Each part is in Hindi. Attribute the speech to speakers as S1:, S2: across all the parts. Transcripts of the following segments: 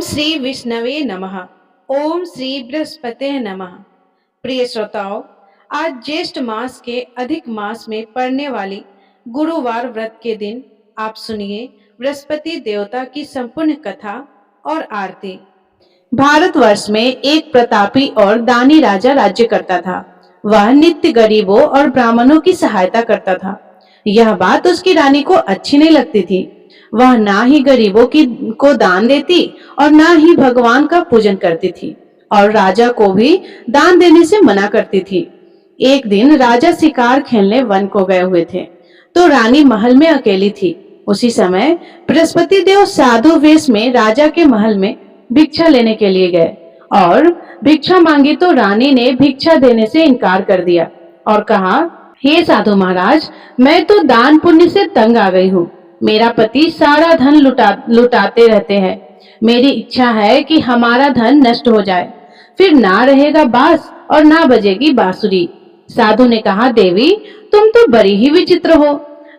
S1: श्री विष्णवे नमः। ओम श्री बृहस्पते नमः। प्रिय श्रोताओं, आज ज्येष्ठ मास के अधिक मास में पड़ने वाली गुरुवार व्रत के दिन आप सुनिए बृहस्पति देवता की संपूर्ण कथा और आरती। भारतवर्ष में एक प्रतापी और दानी राजा राज्य करता था। वह नित्य गरीबों और ब्राह्मणों की सहायता करता था। यह बात उसकी रानी को अच्छी नहीं लगती थी। वह ना ही गरीबों को दान देती और ना ही भगवान का पूजन करती थी और राजा को भी दान देने से मना करती थी। एक दिन राजा शिकार खेलने वन को गए हुए थे तो रानी महल में अकेली थी। उसी समय बृहस्पति देव साधु वेश में राजा के महल में भिक्षा लेने के लिए गए और भिक्षा मांगी तो रानी ने भिक्षा देने से इनकार कर दिया और कहा, हे साधु महाराज, मैं तो दान पुण्य से तंग आ गई हूँ। मेरा पति सारा धन लुटाते रहते हैं। मेरी इच्छा है कि हमारा धन नष्ट हो जाए, फिर ना रहेगा बांस और ना बजेगी बांसुरी। साधु ने कहा, देवी तुम तो बड़ी ही विचित्र हो।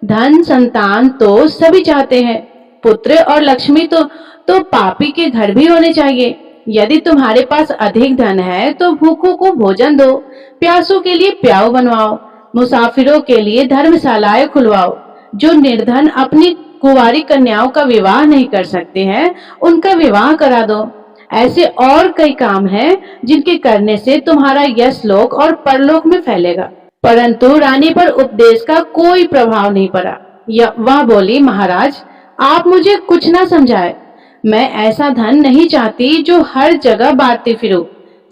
S1: धन संतान तो सभी चाहते हैं, पुत्र और लक्ष्मी तो पापी के घर भी होने चाहिए। यदि तुम्हारे पास अधिक धन है तो भूखों को भोजन दो, प्यासों के लिए प्याऊ बनवाओ, मुसाफिरों के लिए धर्मशालाएं खुलवाओ। जो निर्धन अपनी कुंवारी कन्याओं का विवाह नहीं कर सकते हैं, उनका विवाह करा दो। ऐसे और कई काम हैं जिनके करने से तुम्हारा यश लोक और परलोक में फैलेगा। परंतु रानी पर उपदेश का कोई प्रभाव नहीं पड़ा। वह बोली, महाराज आप मुझे कुछ ना समझाए। मैं ऐसा धन नहीं चाहती जो हर जगह बांटती फिरूं।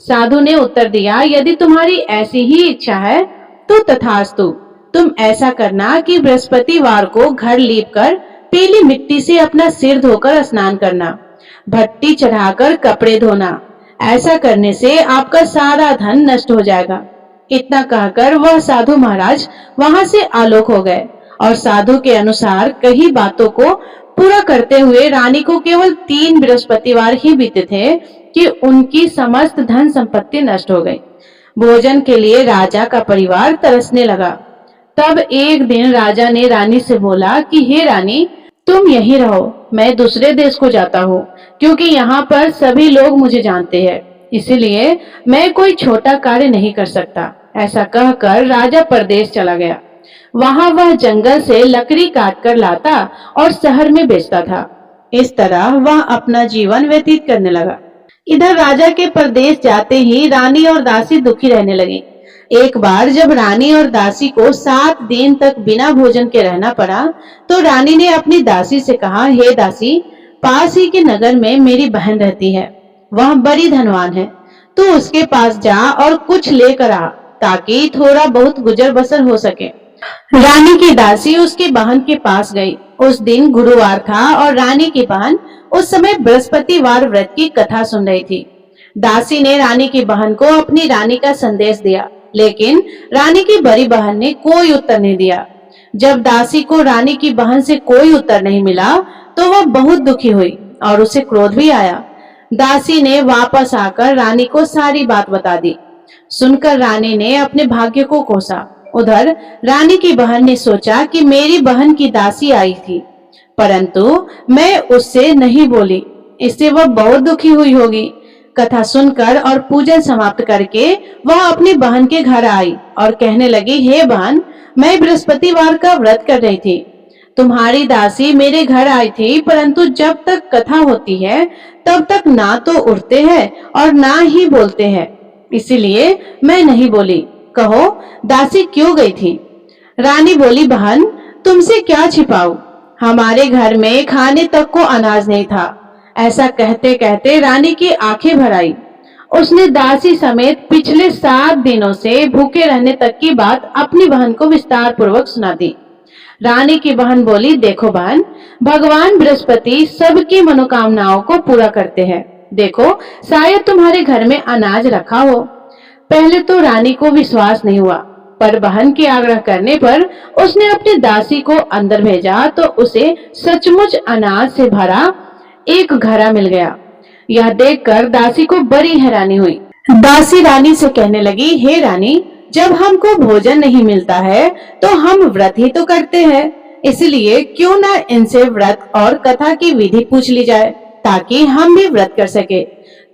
S1: साधु ने उत्तर दिया, यदि तुम्हारी ऐसी ही इच्छा है तो तथास्तु। तुम ऐसा करना कि बृहस्पतिवार को घर लीपकर पीली मिट्टी से अपना सिर धोकर स्नान करना, भट्टी चढ़ाकर कपड़े धोना। ऐसा करने से आपका सारा धन नष्ट हो जाएगा। इतना कहकर वह साधु महाराज वहां से आलोक हो गए और साधु के अनुसार कई बातों को पूरा करते हुए रानी को केवल 3 बृहस्पतिवार ही बीते थे कि उनकी समस्त धन संपत्ति नष्ट हो गई। भोजन के लिए राजा का परिवार तरसने लगा। तब एक दिन राजा ने रानी से बोला कि हे रानी, तुम यहीं रहो, मैं दूसरे देश को जाता हूँ क्योंकि यहाँ पर सभी लोग मुझे जानते हैं, इसलिए मैं कोई छोटा कार्य नहीं कर सकता। ऐसा कहकर राजा परदेश चला गया। वहां वह जंगल से लकड़ी काट कर लाता और शहर में बेचता था। इस तरह वह अपना जीवन व्यतीत करने लगा। इधर राजा के परदेश जाते ही रानी और दासी दुखी रहने लगी। एक बार जब रानी और दासी को 7 दिन तक बिना भोजन के रहना पड़ा तो रानी ने अपनी दासी से कहा, हे दासी, पास ही के नगर में मेरी बहन रहती है, वह बड़ी धनवान है। तू उसके पास जा और कुछ लेकर आ ताकि थोड़ा बहुत गुजर बसर हो सके। रानी की दासी उसकी बहन के पास गई। उस दिन गुरुवार था और रानी की बहन उस समय बृहस्पतिवार व्रत की कथा सुन रही थी। दासी ने रानी की बहन को अपनी रानी का संदेश दिया, लेकिन रानी की बड़ी बहन ने कोई उत्तर नहीं दिया। जब दासी को रानी की बहन से कोई उत्तर नहीं मिला तो वह बहुत दुखी हुई और उसे क्रोध भी आया। दासी ने वापस आकर रानी को सारी बात बता दी। सुनकर रानी ने अपने भाग्य को कोसा। उधर रानी की बहन ने सोचा कि मेरी बहन की दासी आई थी, परंतु मैं उससे नहीं बोली, इससे वह बहुत दुखी हुई होगी। कथा सुनकर और पूजन समाप्त करके वह अपनी बहन के घर आई और कहने लगी, हे बहन, मैं बृहस्पतिवार का व्रत कर रही थी। तुम्हारी दासी मेरे घर आई थी, परंतु जब तक कथा होती है तब तक ना तो उठते हैं और ना ही बोलते हैं, इसीलिए मैं नहीं बोली। कहो दासी क्यों गई थी? रानी बोली, बहन तुमसे क्या छिपाऊं, हमारे घर में खाने तक को अनाज नहीं था। ऐसा कहते कहते रानी की आंखें भर आई। उसने दासी समेत पिछले 7 दिनों से भूखे रहने तक की बात अपनी बहन को विस्तार पूर्वक सुना दी। रानी की बहन बोली, देखो बहन, भगवान बृहस्पति सबकी मनोकामनाओं को पूरा करते हैं। देखो शायद तुम्हारे घर में अनाज रखा हो। पहले तो रानी को विश्वास नहीं हुआ, पर बहन के आग्रह करने पर उसने अपनी दासी को अंदर भेजा तो उसे सचमुच अनाज से भरा एक घड़ा मिल गया। यह देखकर दासी को बड़ी हैरानी हुई। दासी रानी से कहने लगी, हे रानी, जब हमको भोजन नहीं मिलता है तो हम व्रत ही तो करते हैं, इसलिए क्यों ना इनसे व्रत और कथा की विधि पूछ ली जाए। ताकि हम भी व्रत कर सके।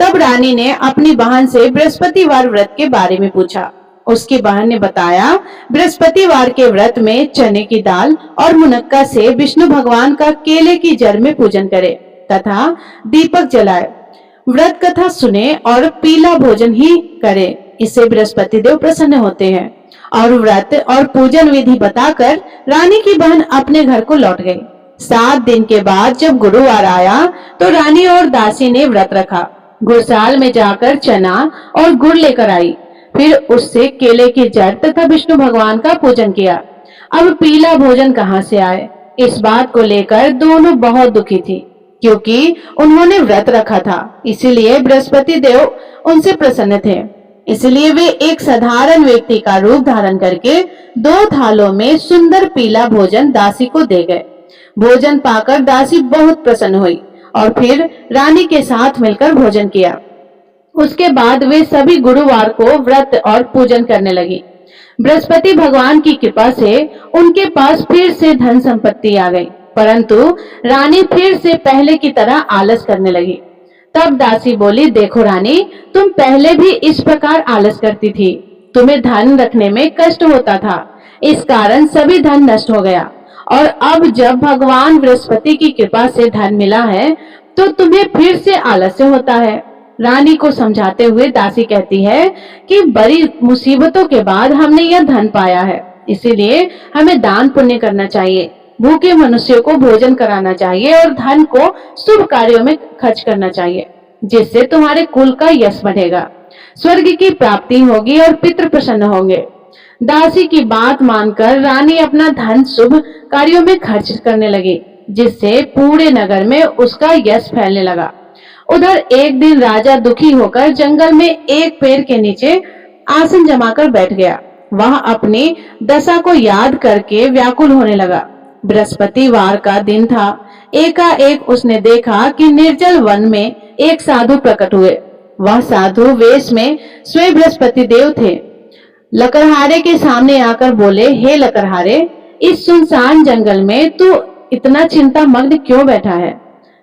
S1: तब रानी ने अपनी बहन से बृहस्पतिवार व्रत के बारे में पूछा। उसकी बहन ने बताया, बृहस्पतिवार के व्रत में चने की दाल और मुनक्का से विष्णु भगवान का केले की जड़ में पूजन करे तथा दीपक जलाए, व्रत कथा सुने और पीला भोजन ही करे। इससे बृहस्पति देव प्रसन्न होते हैं। और व्रत और पूजन विधि बताकर रानी की बहन अपने घर को लौट गई। 7 दिन के बाद जब गुरुवार आया तो रानी और दासी ने व्रत रखा। गुड़साल में जाकर चना और गुड़ लेकर आई, फिर उससे केले की जड़ तथा विष्णु भगवान का पूजन किया। अब पीला भोजन कहाँ से आए, इस बात को लेकर दोनों बहुत दुखी थी, क्योंकि उन्होंने व्रत रखा था, इसीलिए बृहस्पति देव उनसे प्रसन्न थे। इसलिए वे एक साधारण व्यक्ति का रूप धारण करके 2 थालों में सुंदर पीला भोजन दासी को दे गए। भोजन पाकर दासी बहुत प्रसन्न हुई और फिर रानी के साथ मिलकर भोजन किया। उसके बाद वे सभी गुरुवार को व्रत और पूजन करने लगी। बृहस्पति भगवान की कृपा से उनके पास फिर से धन संपत्ति आ गई, परंतु रानी फिर से पहले की तरह आलस करने लगी। तब दासी बोली, देखो रानी, तुम पहले भी इस प्रकार आलस करती थी, तुम्हें धन रखने में कष्ट होता था, इस कारण सभी धन नष्ट हो गया, और अब जब भगवान बृहस्पति की कृपा से धन मिला है तो तुम्हें फिर से आलस्य होता है। रानी को समझाते हुए दासी कहती है कि बड़ी मुसीबतों के बाद हमने यह धन पाया है, इसीलिए हमें दान पुण्य करना चाहिए, भूखे मनुष्यों को भोजन कराना चाहिए और धन को शुभ कार्यों में खर्च करना चाहिए, जिससे तुम्हारे कुल का यश बढ़ेगा, स्वर्ग की प्राप्ति होगी और पितृ प्रसन्न होंगे। दासी की बात मानकर रानी अपना धन शुभ कार्यों में खर्च करने लगी, जिससे पूरे नगर में उसका यश फैलने लगा। उधर एक दिन राजा दुखी होकर जंगल में एक पेड़ के नीचे आसन जमाकर बैठ गया। वह अपनी दशा को याद करके व्याकुल होने लगा। बृहस्पतिवार का दिन था। एकाएक उसने देखा कि निर्जल वन में एक साधु प्रकट हुए। वह साधु वेश में स्वयं बृहस्पति देव थे। लकड़हारे के सामने आकर बोले, हे लकड़हारे, इस सुनसान जंगल में तू इतना चिंता मग्न क्यों बैठा है?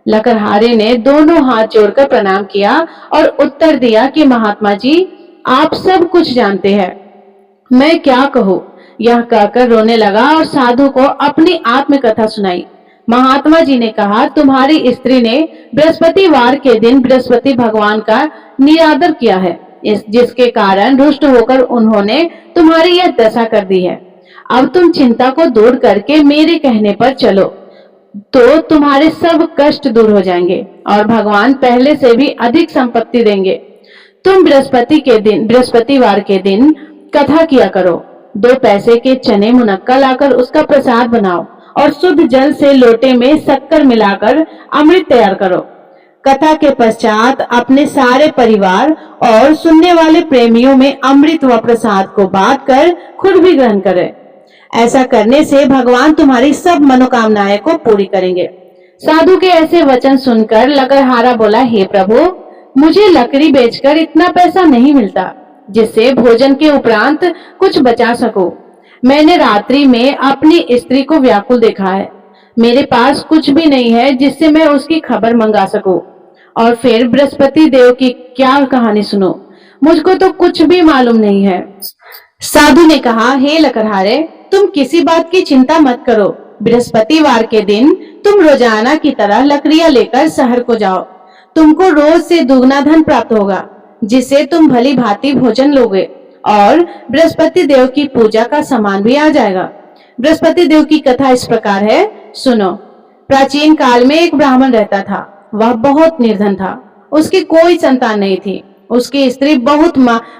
S1: लकड़हारे ने दोनों हाथ जोड़कर प्रणाम किया और उत्तर दिया कि महात्मा जी, आप सब कुछ जानते हैं, मैं क्या कहूँ। यह कहकर रोने लगा और साधु को अपनी आत्मकथा सुनाई। महात्मा जी ने कहा, तुम्हारी स्त्री ने बृहस्पतिवार के दिन बृहस्पति भगवान का निरादर किया है, जिसके कारण रुष्ट होकर उन्होंने तुम्हारी यह दशा कर दी है। अब तुम चिंता को दूर करके मेरे कहने पर चलो तो तुम्हारे सब कष्ट दूर हो जाएंगे और भगवान पहले से भी अधिक संपत्ति देंगे। तुम बृहस्पतिवार के दिन कथा किया करो। 2 पैसे के चने मुनक्का लाकर उसका प्रसाद बनाओ और शुद्ध जल से लोटे में शक्कर मिलाकर अमृत तैयार करो। कथा के पश्चात अपने सारे परिवार और सुनने वाले प्रेमियों में अमृत व प्रसाद को बांटकर खुद भी ग्रहण करें। ऐसा करने से भगवान तुम्हारी सब मनोकामनाएं को पूरी करेंगे। साधु के ऐसे वचन सुनकर लकड़हारा बोला, हे प्रभु, मुझे लकड़ी बेचकर इतना पैसा नहीं मिलता जिससे भोजन के उपरांत कुछ बचा सकूं। मैंने रात्रि में अपनी स्त्री को व्याकुल देखा है। मेरे पास कुछ भी नहीं है जिससे मैं उसकी खबर मंगा सकूं। और फिर बृहस्पति देव की क्या कहानी सुनो, मुझको तो कुछ भी मालूम नहीं है। साधु ने कहा, हे लकड़हारे, तुम किसी बात की चिंता मत करो। बृहस्पतिवार के दिन तुम रोजाना की तरह लकड़ियां लेकर शहर को जाओ। तुमको रोज से दुगना धन प्राप्त होगा, जिससे तुम भली भांति भोजन लोगे और बृहस्पति देव की पूजा का सामान भी आ जाएगा। बृहस्पति देव की कथा इस प्रकार है, सुनो। प्राचीन काल में एक ब्राह्मण रहता था। वह बहुत निर्धन था। उसकी कोई संतान नहीं थी। उसकी स्त्री बहुत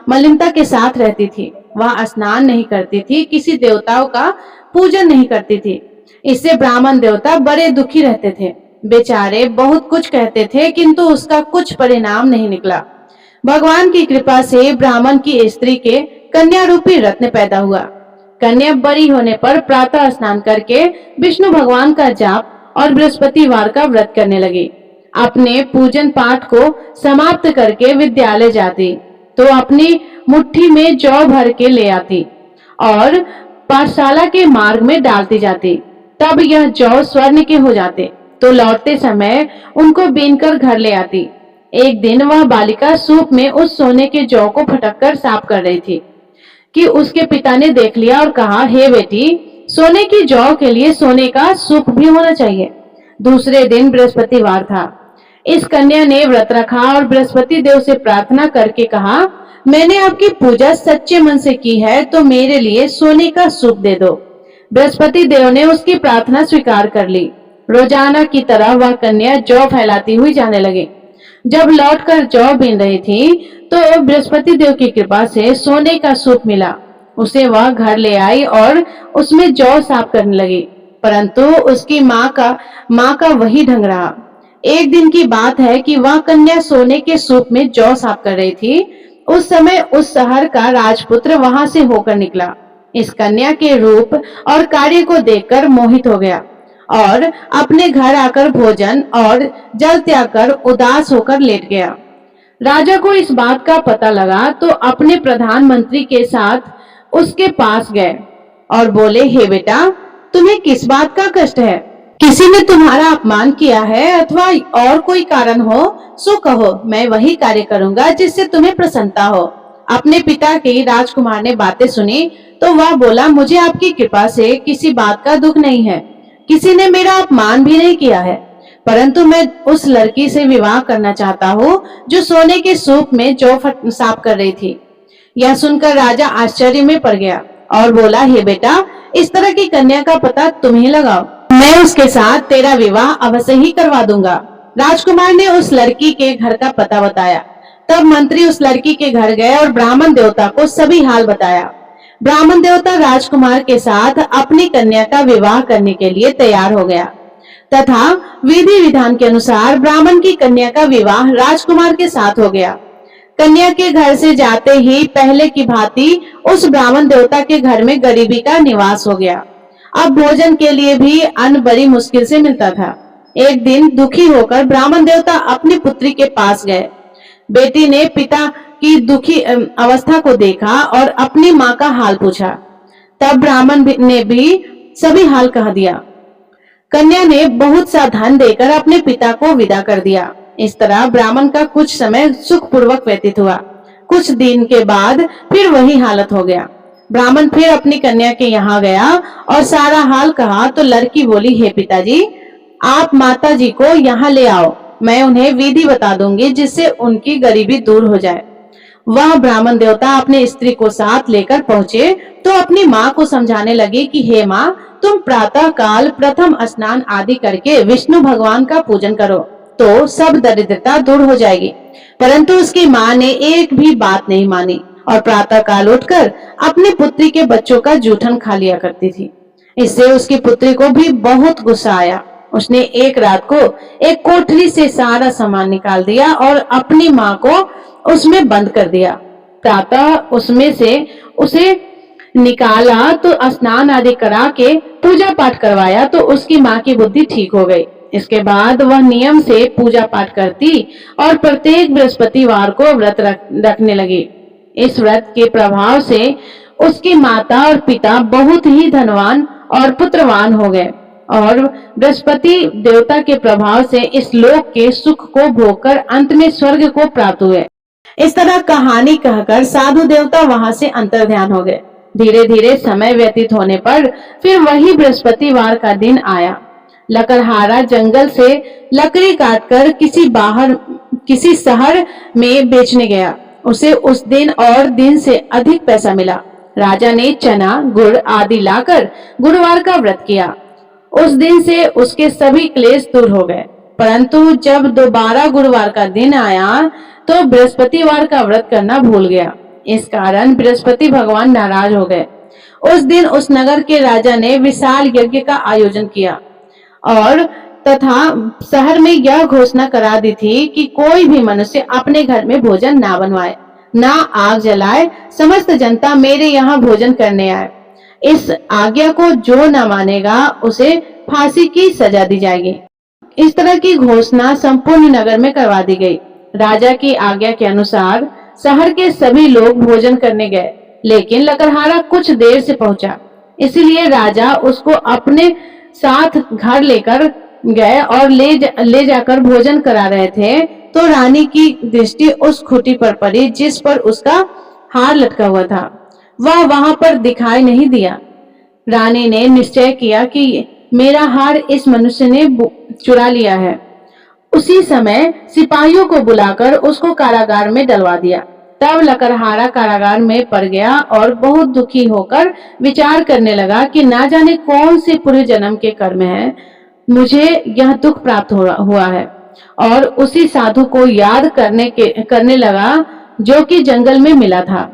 S1: मलिनता के साथ रहती थी। वह स्नान नहीं करती थी, किसी देवताओं का पूजन नहीं करती थी। इससे ब्राह्मण देवता बड़े दुखी रहते थे। बेचारे बहुत कुछ कहते थे, किंतु उसका कुछ परिणाम नहीं निकला। भगवान की कृपा से ब्राह्मण की स्त्री के कन्या रूपी रत्न पैदा हुआ। कन्या बड़ी होने पर प्रातः स्नान करके विष्णु भगवान का जाप और बृहस्पतिवार का व्रत करने लगी। अपने पूजन पाठ को समाप्त करके विद्यालय जाती तो अपनी मुट्ठी में जौ भर के ले आती और पाठशाला के मार्ग में डालती जाती। तब यह जौ स्वर्ण के हो जाते तो लौटते समय उनको बीनकर घर ले आती। एक दिन वह बालिका सूप में उस सोने के जौ को फटककर साफ कर रही थी कि उसके पिता ने देख लिया और कहा, हे बेटी, सोने की जौ के लिए सोने का सूप भी होना चाहिए। दूसरे दिन बृहस्पतिवार था। इस कन्या ने व्रत रखा और बृहस्पति देव से प्रार्थना करके कहा, मैंने आपकी पूजा सच्चे मन से की है, तो मेरे लिए सोने का सूप दे दो। बृहस्पति देव ने उसकी प्रार्थना स्वीकार कर ली। रोजाना की तरह वह कन्या जौ फैलाती हुई जाने लगी। जब लौटकर जौ बीन रही थी तो बृहस्पति देव की कृपा से सोने का सूप मिला। उसे वह घर ले आई और उसमें जौ साफ करने लगी, परंतु उसकी माँ का वही ढंग रहा। एक दिन की बात है कि वह कन्या सोने के सूप में जौ साफ कर रही थी। उस समय उस शहर का राजपुत्र वहां से होकर निकला। इस कन्या के रूप और कार्य को देखकर मोहित हो गया और अपने घर आकर भोजन और जल त्याग कर उदास होकर लेट गया। राजा को इस बात का पता लगा तो अपने प्रधानमंत्री के साथ उसके पास गए और बोले, हे बेटा, तुम्हें किस बात का कष्ट है? किसी ने तुम्हारा अपमान किया है अथवा और कोई कारण हो सो कहो, मैं वही कार्य करूंगा जिससे तुम्हें प्रसन्नता हो। अपने पिता की राजकुमार ने बातें सुनी तो वह बोला, मुझे आपकी कृपा से किसी बात का दुख नहीं है, किसी ने मेरा अपमान भी नहीं किया है, परंतु मैं उस लड़की से विवाह करना चाहता हूँ जो सोने के सूप में जौ साफ कर रही थी। यह सुनकर राजा आश्चर्य में पड़ गया और बोला, हे बेटा, इस तरह की कन्या का पता तुम ही लगाओ, मैं उसके साथ तेरा विवाह अवश्य ही करवा दूंगा। राजकुमार ने उस लड़की के घर का पता बताया। तब मंत्री उस लड़की के घर गए और ब्राह्मण देवता को सभी हाल बताया। ब्राह्मण देवता राजकुमार के साथ अपनी कन्या का विवाह करने के लिए तैयार हो गया तथा विधि विधान के अनुसार ब्राह्मण की कन्या का विवाह राजकुमार के साथ हो गया। कन्या के घर से जाते ही पहले की भांति उस ब्राह्मण देवता के घर में गरीबी का निवास हो गया। अब भोजन के लिए भी अन्न बड़ी मुश्किल से मिलता था। एक दिन दुखी होकर ब्राह्मण देवता अपनी पुत्री के पास गए। बेटी ने पिता की दुखी अवस्था को देखा और अपनी माँ का हाल पूछा। तब ब्राह्मण ने भी सभी हाल कह दिया। कन्या ने बहुत सा धन देकर अपने पिता को विदा कर दिया। इस तरह ब्राह्मण का कुछ समय सुखपूर्वक व्यतीत हुआ। कुछ दिन के बाद फिर वही हालत हो गया। ब्राह्मण फिर अपनी कन्या के यहाँ गया और सारा हाल कहा तो लड़की बोली, हे पिताजी, आप माता जी को यहाँ ले आओ, मैं उन्हें विधि बता दूंगी जिससे उनकी गरीबी दूर हो जाए। वह ब्राह्मण देवता अपने स्त्री को साथ लेकर पहुंचे तो अपनी माँ को समझाने लगी कि हे माँ, तुम प्रातः काल प्रथम स्नान आदि करके विष्णु भगवान का पूजन करो तो सब दरिद्रता दूर हो जाएगी। परंतु उसकी माँ ने एक भी बात नहीं मानी और प्रातः काल उठकर अपनी पुत्री के बच्चों का जूठन खा लिया करती थी। इससे उसकी पुत्री को भी बहुत गुस्सा आया। उसने एक रात को एक कोठरी से सारा सामान निकाल दिया और अपनी माँ को उसमें बंद कर दिया। प्रातः उसमें से उसे निकाला तो स्नान आदि करा के पूजा पाठ करवाया तो उसकी माँ की बुद्धि ठीक हो गई। इसके बाद वह नियम से पूजा पाठ करती और प्रत्येक बृहस्पतिवार को व्रत रखने लगी। इस व्रत के प्रभाव से उसकी माता और पिता बहुत ही धनवान और पुत्रवान हो गए और बृहस्पति देवता के प्रभाव से इस लोक के सुख को भोगकर अंत में स्वर्ग को प्राप्त हुए। इस तरह कहानी कहकर साधु देवता वहां से अंतर्ध्यान हो गए। धीरे धीरे समय व्यतीत होने पर फिर वही बृहस्पतिवार का दिन आया। लकड़हारा जंगल से लकड़ी काटकर किसी शहर में बेचने गया। उसे उस दिन और दिन से अधिक पैसा मिला। राजा ने चना गुड़ आदि लाकर गुरुवार का व्रत किया। उस दिन से उसके सभी क्लेश दूर हो गए। परंतु जब दोबारा गुरुवार का दिन आया तो बृहस्पतिवार का व्रत करना भूल गया। इस कारण बृहस्पति भगवान नाराज हो गए। उस दिन उस नगर के राजा ने विशाल यज्ञ का आयोजन किया और तथा शहर में यह घोषणा करा दी थी कि कोई भी मनुष्य अपने घर में भोजन ना बनवाए, ना आग जलाए। समस्त जनता मेरे यहाँ भोजन करने आए। इस आज्ञा को जो न मानेगा उसे फांसी की सजा दी जाएगी। इस तरह की घोषणा संपूर्ण नगर में करवा दी गई। राजा की आज्ञा के अनुसार शहर के सभी लोग भोजन करने गए, लेकिन लकड़हारा कुछ देर से पहुंचा। इसीलिए राजा उसको अपने साथ घर लेकर गए और ले जाकर भोजन करा रहे थे, तो रानी की दृष्टि उस खूंटी पर पड़ी जिस पर उसका हार लटका हुआ था। वह वहां पर दिखाई नहीं दिया। रानी ने निश्चय किया कि मेरा हार इस मनुष्य ने चुरा लिया है। उसी समय सिपाहियों को बुलाकर उसको कारागार में डलवा दिया। तब लकड़हारा कारागार में पड़ गया और बहुत दुखी होकर विचार करने लगा कि ना जाने कौन से पूर्व जन्म के कर्म है, मुझे यह दुख प्राप्त हुआ है। और उसी साधु को याद करने लगा जो कि जंगल में मिला था।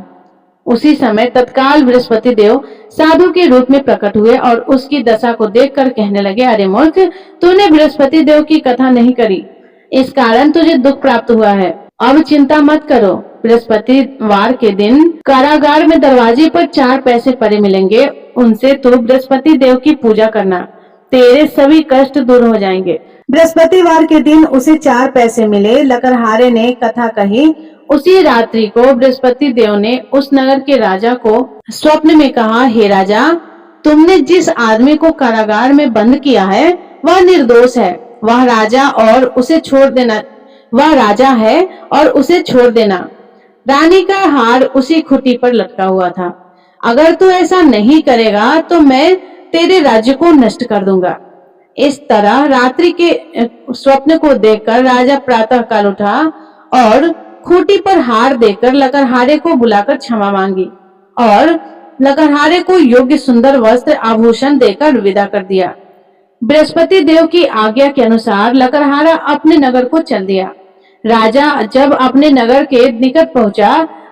S1: उसी समय तत्काल बृहस्पति देव साधु के रूप में प्रकट हुए और उसकी दशा को देखकर कहने लगे, अरे मूर्ख, तूने बृहस्पति देव की कथा नहीं करी, इस कारण तुझे दुख प्राप्त हुआ है। अब चिंता मत करो, बृहस्पतिवार के दिन कारागार में दरवाजे पर 4 पैसे पड़े मिलेंगे, उनसे तू बृहस्पति देव की पूजा करना, तेरे सभी कष्ट दूर हो जाएंगे। बृहस्पतिवार के दिन उसे 4 पैसे मिले। लकड़हारे ने कथा कही। उसी रात्रि को बृहस्पति देव ने उस नगर के राजा को स्वप्न में कहा, हे राजा, तुमने जिस आदमी को कारागार में बंद किया है वह निर्दोष है, वह राजा है और उसे छोड़ देना। रानी का हार उसी खूंटी पर लटका हुआ था। अगर तू ऐसा नहीं करेगा तो मैं तेरे राज्य को नष्ट कर दूंगा। इस तरह रात्रि के स्वप्न को देखकर राजा प्रातः काल उठा और खूंटी पर हार देकर लकड़हारे को बुलाकर क्षमा मांगी और लकड़हारे को योग्य सुंदर वस्त्र आभूषण देकर विदा कर दिया। बृहस्पति देव की आज्ञा के अनुसार लकड़हारा अपने नगर को चल दिया। राजा जब अपने नगर के निकट पहुंचा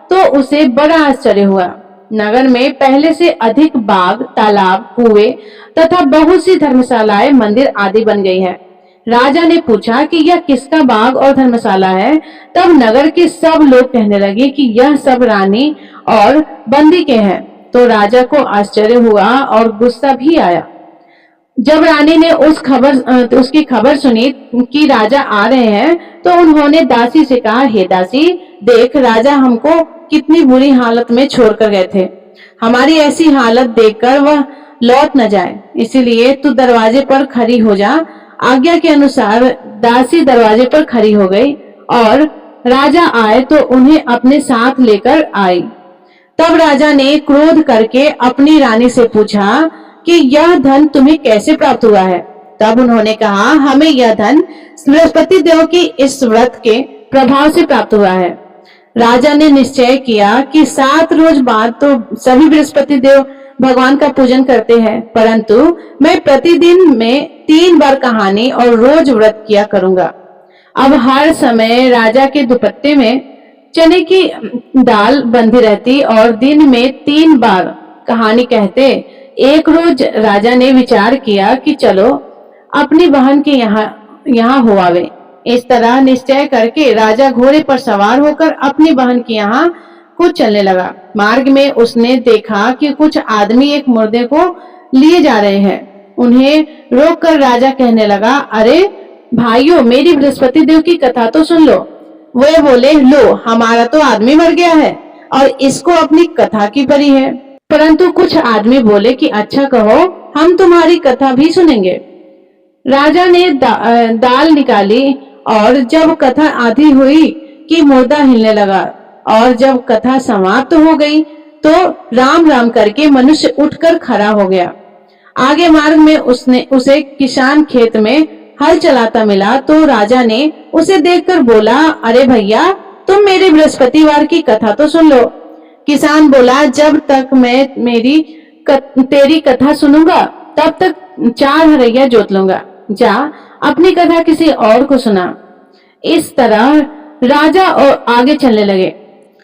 S1: तो उसे बड़ा आश्चर्य हुआ। नगर में पहले से अधिक बाग, तालाब, कुएं तथा बहुत सी धर्मशालाएं, मंदिर आदि बन गई है। राजा ने पूछा कि यह किसका बाग और धर्मशाला है। तब नगर के सब लोग कहने लगे कि यह सब रानी और बंदी के हैं। तो राजा को आश्चर्य हुआ और गुस्सा भी आया। जब रानी ने उसकी खबर सुनी कि राजा आ रहे हैं, तो उन्होंने दासी से कहा, हे दासी, देख, राजा हमको कितनी बुरी हालत में छोड़कर गए थे। हमारी ऐसी हालत देखकर वह लौट न जाए, इसीलिए तू दरवाजे पर खड़ी हो जा। आज्ञा के अनुसार दासी दरवाजे पर खड़ी हो गई और राजा आए तो उन्हें अपने साथ लेकर आई। तब राजा ने क्रोध करके अपनी रानी से पूछा कि यह धन तुम्हें कैसे प्राप्त हुआ है। तब उन्होंने कहा, हमें यह धन बृहस्पति देव की इस व्रत के प्रभाव से प्राप्त हुआ है। राजा ने निश्चय किया कि 7 रोज बाद तो सभी बृहस्पति देव भगवान का पूजन करते हैं, परंतु मैं प्रतिदिन में 3 बार कहानी और रोज व्रत किया करूंगा। अब हर समय राजा के दुपट्टे में चने की दाल बंधी रहती और दिन में 3 बार कहानी कहते। एक रोज राजा ने विचार किया कि चलो अपनी बहन के यहाँ हो आवे। इस तरह निश्चय करके राजा घोड़े पर सवार होकर अपनी बहन के यहाँ को चलने लगा। मार्ग में उसने देखा कि कुछ आदमी एक मुर्दे को लिए जा रहे हैं। उन्हें रोककर राजा कहने लगा, अरे भाइयों, मेरी बृहस्पति देव की कथा तो सुन लो। वे बोले, लो, हमारा तो आदमी मर गया है और इसको अपनी कथा की पड़ी है। परंतु कुछ आदमी बोले कि अच्छा कहो, हम तुम्हारी कथा भी सुनेंगे। राजा ने दाल निकाली और जब कथा आधी हुई कि मुर्दा हिलने लगा और जब कथा समाप्त हो गई तो राम राम करके मनुष्य उठकर खड़ा हो गया। आगे मार्ग में उसे किसान खेत में हल चलाता मिला तो राजा ने उसे देखकर बोला, अरे भैया, तुम मेरे बृहस्पतिवार की कथा तो सुन लो। किसान बोला, जब तक मैं तेरी कथा सुनूंगा तब तक 4 हरैया जोत लूंगा। जा, अपनी कथा किसी और को सुना। इस तरह राजा और आगे चलने लगे।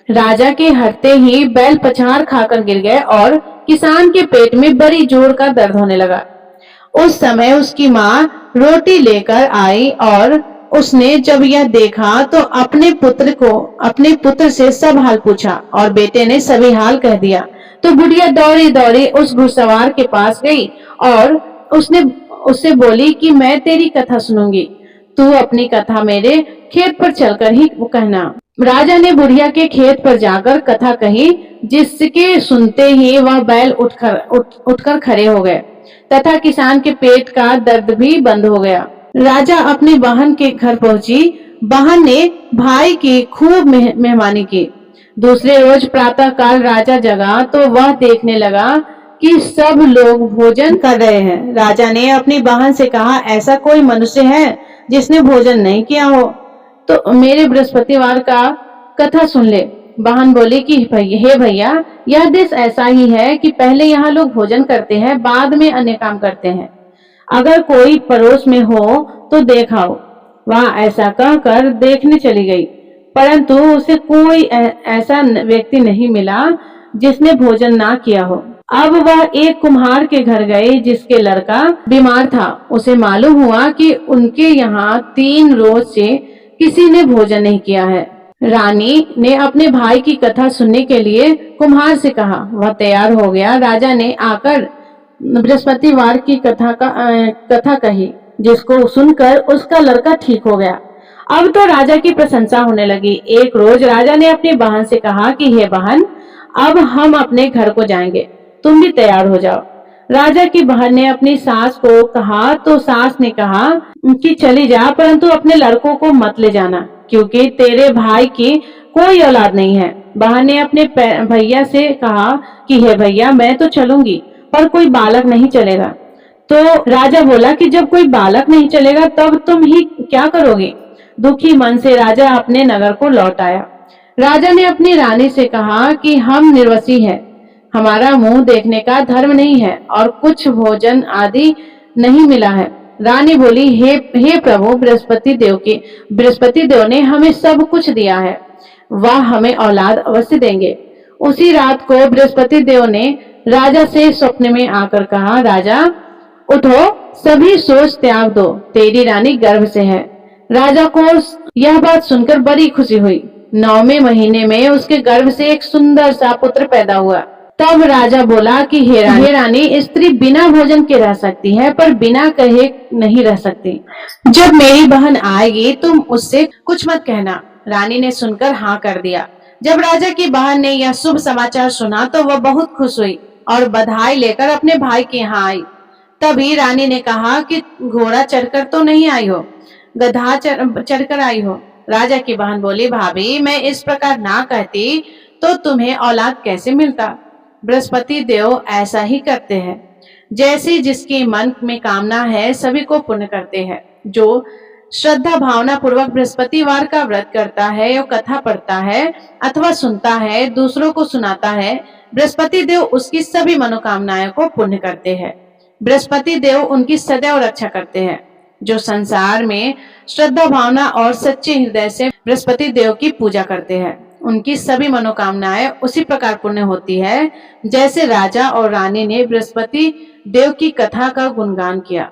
S1: राजा के हटते ही बैल पछाड़ खाकर गिर गए और किसान के पेट में बड़ी जोर का दर्द होने लगा। उस समय उसकी माँ रोटी लेकर आई और उसने जब यह देखा तो अपने पुत्र से सब हाल पूछा और बेटे ने सभी हाल कह दिया। तो बुढ़िया दौड़ी दौड़ी उस घुड़सवार के पास गई और उससे बोली कि मैं तेरी कथा सुनूंगी, तू अपनी कथा मेरे खेत पर चलकर ही कहना। राजा ने बुढ़िया के खेत पर जाकर कथा कही, जिसके सुनते ही वह बैल उठकर खड़े हो गए तथा किसान के पेट का दर्द भी बंद हो गया। राजा अपनी बहन के घर पहुंची। बहन ने भाई की खूब मेहमानी की। दूसरे रोज प्रातः काल राजा जगा तो वह देखने लगा कि सब लोग भोजन कर रहे हैं। राजा ने अपनी बहन से कहा, ऐसा कोई मनुष्य है जिसने भोजन नहीं किया हो तो मेरे बृहस्पतिवार का कथा सुन ले। बहन बोली कि हे भैया, यह देश ऐसा ही है कि पहले यहाँ लोग भोजन करते हैं, बाद में अन्य काम करते हैं। अगर कोई पड़ोस में हो तो देखाओ। वह ऐसा कहकर देखने चली गई, परंतु उसे कोई ऐसा व्यक्ति नहीं मिला जिसने भोजन ना किया हो। अब वह एक कुम्हार के घर गई जिसके लड़का बीमार था। उसे मालूम हुआ कि उनके यहाँ 3 रोज से किसी ने भोजन नहीं किया है। रानी ने अपने भाई की कथा सुनने के लिए कुम्हार से कहा। वह तैयार हो गया। राजा ने आकर बृहस्पतिवार की कथा कही, जिसको सुनकर उसका लड़का ठीक हो गया। अब तो राजा की प्रशंसा होने लगी। एक रोज राजा ने अपनी बहन से कहा कि हे बहन, अब हम अपने घर को जाएंगे, तुम भी तैयार हो जाओ। राजा की बहन ने अपनी सास को कहा तो सास ने कहा कि चली जा, परंतु अपने लड़कों को मत ले जाना, क्योंकि तेरे भाई की कोई औलाद नहीं है। बहन ने अपने भैया से कहा कि हे भैया, मैं तो चलूंगी, पर कोई बालक नहीं चलेगा। तो राजा बोला कि जब कोई बालक नहीं चलेगा तब तुम ही क्या करोगे। दुखी मन से राजा अपने नगर को लौट आया। राजा ने अपनी रानी से कहा कि हम निर्वसी हैं, हमारा मुंह देखने का धर्म नहीं है और कुछ भोजन आदि नहीं मिला है। रानी बोली, हे प्रभु, बृहस्पति देव ने हमें सब कुछ दिया है, वह हमें औलाद अवश्य देंगे। उसी रात को बृहस्पति देव ने राजा से स्वप्न में आकर कहा, राजा उठो, सभी सोच त्याग दो, तेरी रानी गर्भ से है। राजा को यह बात सुनकर बड़ी खुशी हुई। 9वें महीने में उसके गर्भ से एक सुंदर सा पुत्र पैदा हुआ। तब राजा बोला कि हे रानी, स्त्री बिना भोजन के रह सकती है, पर बिना कहे नहीं रह सकती। जब मेरी बहन आएगी तुम उससे कुछ मत कहना। रानी ने सुनकर हाँ कर दिया। जब राजा की बहन ने यह शुभ समाचार सुना तो वह बहुत खुश हुई और बधाई लेकर अपने भाई के यहाँ आई। तभी रानी ने कहा कि घोड़ा चढ़कर तो नहीं आई हो, गधा चढ़कर आई हो। राजा की बहन बोली, भाभी, मैं इस प्रकार ना कहती तो तुम्हें औलाद कैसे मिलता। बृहस्पति देव ऐसा ही करते हैं, जैसी जिसकी मन में कामना है सभी को पूर्ण करते हैं। जो श्रद्धा भावना पूर्वक बृहस्पतिवार का व्रत करता है या कथा पढ़ता है अथवा सुनता है, दूसरों को सुनाता है, बृहस्पति देव उसकी सभी मनोकामनाओं को पूर्ण करते हैं। बृहस्पति देव उनकी सदैव रक्षा करते हैं। जो संसार में श्रद्धा भावना और सच्चे हृदय से बृहस्पति देव की पूजा करते हैं, उनकी सभी मनोकामनाएं उसी प्रकार पूर्ण होती है जैसे राजा और रानी ने बृहस्पति देव की कथा का गुणगान किया।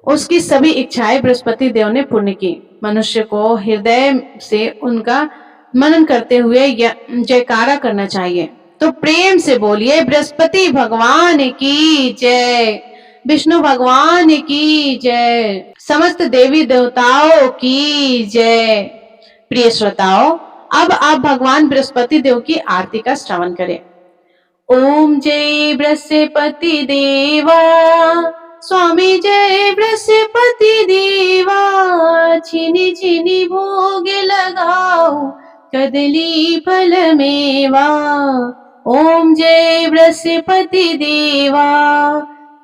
S1: उसकी सभी इच्छाएं बृहस्पति देव ने पूर्ण की। मनुष्य को हृदय से उनका मनन करते हुए जयकारा करना चाहिए। तो प्रेम से बोलिए, बृहस्पति भगवान की जय, विष्णु भगवान की जय, समस्त देवी देवताओं की जय। प्रिय श्रोताओं, अब आप भगवान बृहस्पति देव की आरती का श्रवण करें। ओम जय बृहस्पति देवा, स्वामी जय बृहस्पति देवा, छिनी छिनी भोग लगाओ, कदली फल मेवा। ओम जय बृहस्पति देवा,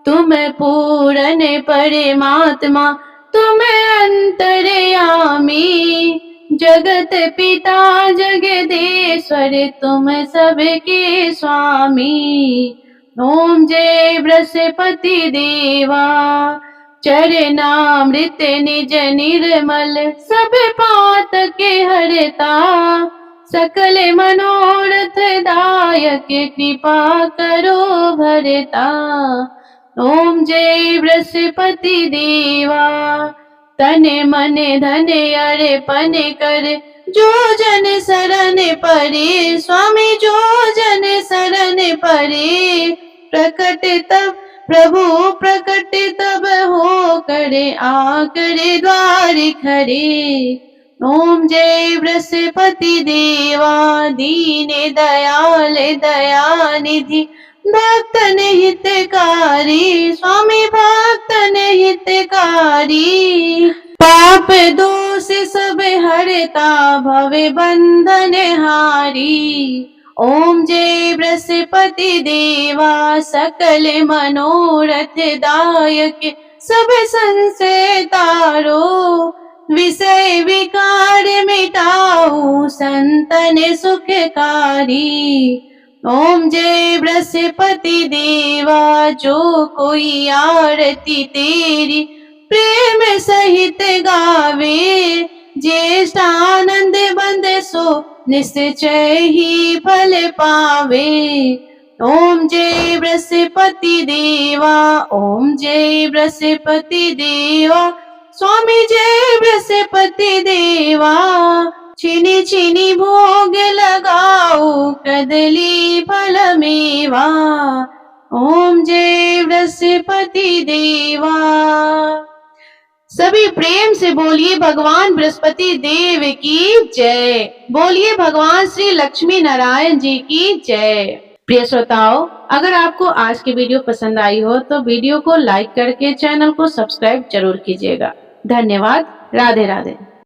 S1: तुम पूर्ण परमात्मा, तुम अंतर्यामी, जगत पिता जगदीश्वर, तुम सबके स्वामी। ओम जय बृहस्पति देवा, चरणामृत निज निर्मल, सब पातक हरता, सकल मनोरथ दायक, कृपा करो भरता। ओम जय बृहस्पति देवा, तन मन धन अर्पण कर, जो जन शरण परे, स्वामी जो जन शरण परे, प्रकट तब प्रभु प्रकट तब हो करे, आकर द्वार खरे। ओम जय बृहस्पति देवा, दीन दयाल दयानिधि, भक्तन हितकारी, स्वामी भक्तन हितकारी। पाप दोष सब हरता, भव बंधन हारी। ओम जय बृहस्पति देवा, सकल मनोरथ दायक, सब संशय तारो। विषय विकार मिटाऊ, संतन सुखकारी। ओम जय बृहस्पति देवा, जो कोई आरती तेरी प्रेम सहित गावे। ज्येष्ठ आनंद बंद सो, निश्चय ही फल पावे। ओम जय बृहस्पति देवा, ओम जय बृहस्पति देवा, स्वामी जय बृहस्पति देवा। छिनी छिनी भोग लगाओ, कदली फल मेवा। ओम जय बृहस्पति देवा। सभी प्रेम से बोलिए भगवान बृहस्पति देव की जय। बोलिए भगवान श्री लक्ष्मी नारायण जी की जय। प्रिय श्रोताओं, अगर आपको आज की वीडियो पसंद आई हो तो वीडियो को लाइक करके चैनल को सब्सक्राइब जरूर कीजिएगा। धन्यवाद। राधे राधे।